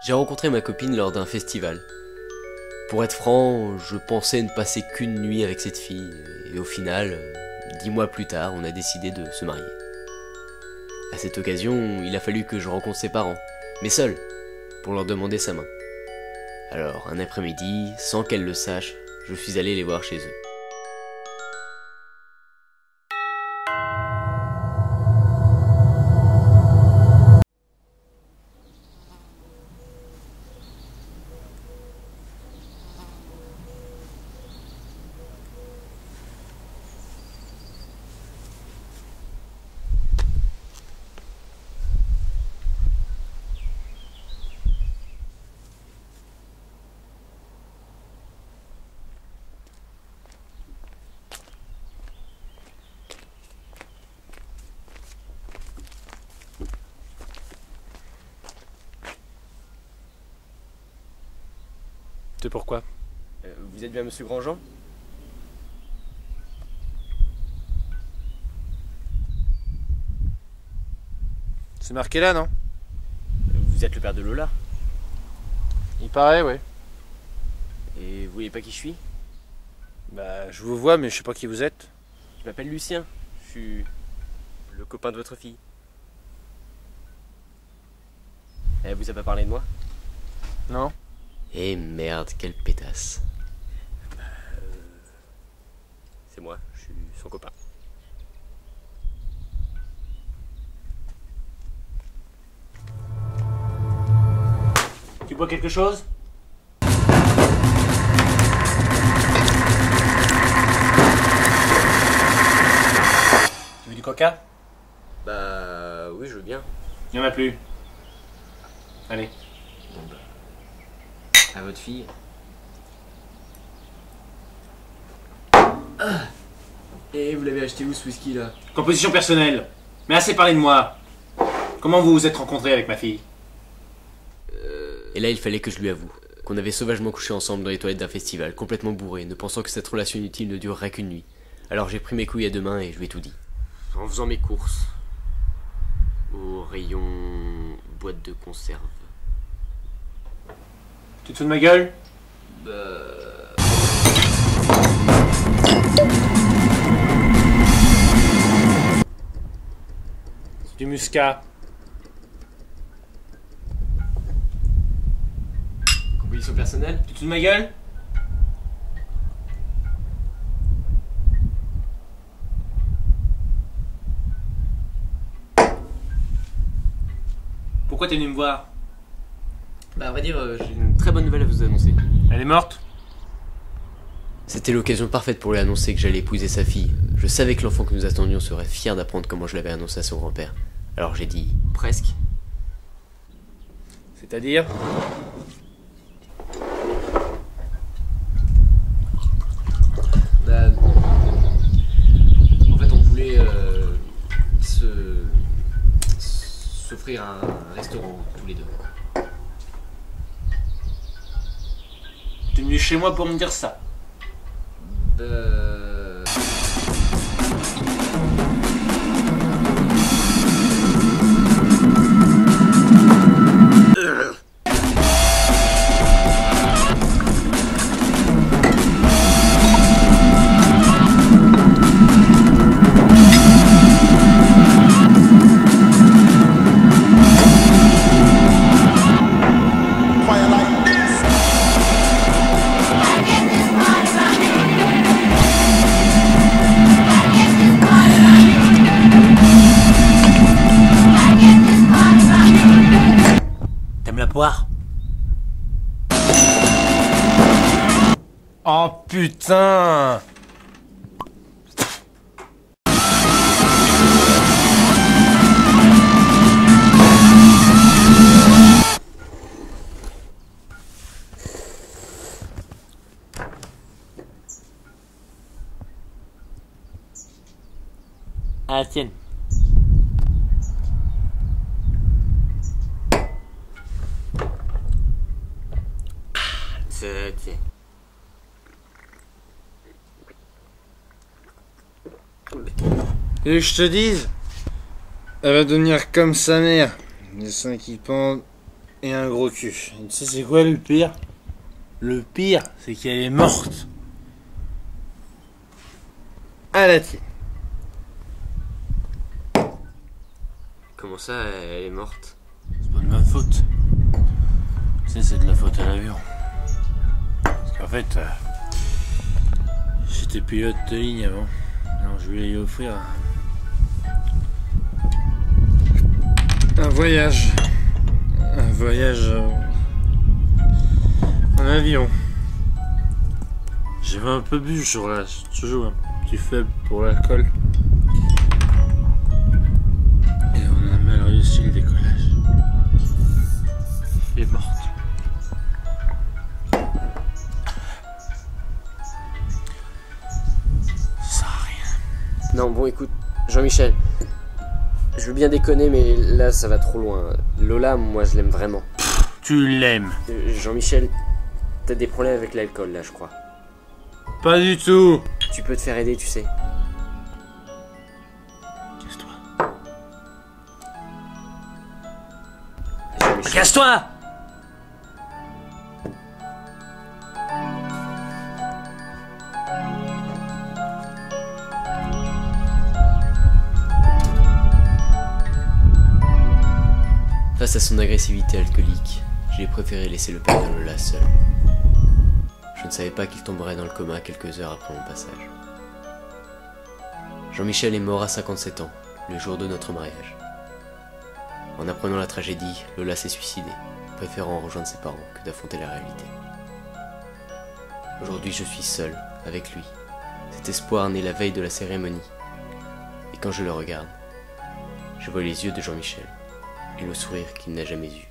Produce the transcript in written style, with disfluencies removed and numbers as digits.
J'ai rencontré ma copine lors d'un festival. Pour être franc, je pensais ne passer qu'une nuit avec cette fille, et au final, 10 mois plus tard, on a décidé de se marier. À cette occasion, il a fallu que je rencontre ses parents, mais seul, pour leur demander sa main. Alors, un après-midi, sans qu'elle le sache, je suis allé les voir chez eux. C'est pourquoi? Vous êtes bien Monsieur Grandjean? C'est marqué là, non? Vous êtes le père de Lola? Il paraît, ouais. Et vous voyez pas qui je suis? Bah, je vous vois, mais je sais pas qui vous êtes. Je m'appelle Lucien, je suis le copain de votre fille. Elle vous a pas parlé de moi? Non? Eh merde, quelle pétasse. C'est moi, je suis son copain. Tu bois quelque chose? Tu veux du coca? Bah oui, je veux bien. Il n'y en a plus. Allez. Bon bah. À votre fille. Ah. Et vous l'avez acheté où ce whisky là? Composition personnelle. Mais assez parlé de moi. Comment vous vous êtes rencontrés avec ma fille? Et là il fallait que je lui avoue qu'on avait sauvagement couché ensemble dans les toilettes d'un festival, complètement bourré, ne pensant que cette relation inutile ne durerait qu'une nuit. Alors j'ai pris mes couilles à deux mains et je lui ai tout dit. En faisant mes courses. Au rayon boîte de conserve. Tu te fous de ma gueule? C'est du muscat. Composition personnelle? Tu te fous de ma gueule? Pourquoi t'es venu me voir? Bah à vrai dire, j'ai une très bonne nouvelle à vous annoncer. Elle est morte? C'était l'occasion parfaite pour lui annoncer que j'allais épouser sa fille. Je savais que l'enfant que nous attendions serait fier d'apprendre comment je l'avais annoncé à son grand-père. Alors j'ai dit presque. C'est-à-dire? Bah, en fait, on voulait s'offrir un restaurant tous les deux. T'es venu chez moi pour me dire ça? T'aimes la poire? Oh putain! À la tienne. Tiens. Et que je te dise, elle va devenir comme sa mère. Les seins qui pendent, et un gros cul. Et tu sais c'est quoi le pire? Le pire, c'est qu'elle est morte. À la tienne. Comment ça, elle est morte? C'est pas de ma faute. Tu sais, c'est de la faute à l'avion. Parce qu'en fait, j'étais pilote de ligne avant. Alors je voulais lui offrir un voyage. Un voyage en avion. J'avais un peu bu ce jour-là. J'ai toujours un petit faible pour l'alcool. Et on a mal réussi le décollage. Elle est morte. Ça sert à rien. Non, bon, écoute, Jean-Michel, je veux bien déconner, mais là, ça va trop loin. Lola, moi, je l'aime vraiment. Tu l'aimes? Jean-Michel, t'as des problèmes avec l'alcool, là, je crois. Pas du tout. Tu peux te faire aider, tu sais. Casse-toi. Jean-Michel. Casse-toi! Face à son agressivité alcoolique, j'ai préféré laisser le père de Lola seul. Je ne savais pas qu'il tomberait dans le coma quelques heures après mon passage. Jean-Michel est mort à 57 ans, le jour de notre mariage. En apprenant la tragédie, Lola s'est suicidée, préférant rejoindre ses parents que d'affronter la réalité. Aujourd'hui, je suis seul, avec lui. Cet espoir naît la veille de la cérémonie. Et quand je le regarde, je vois les yeux de Jean-Michel et le sourire qu'il n'a jamais eu.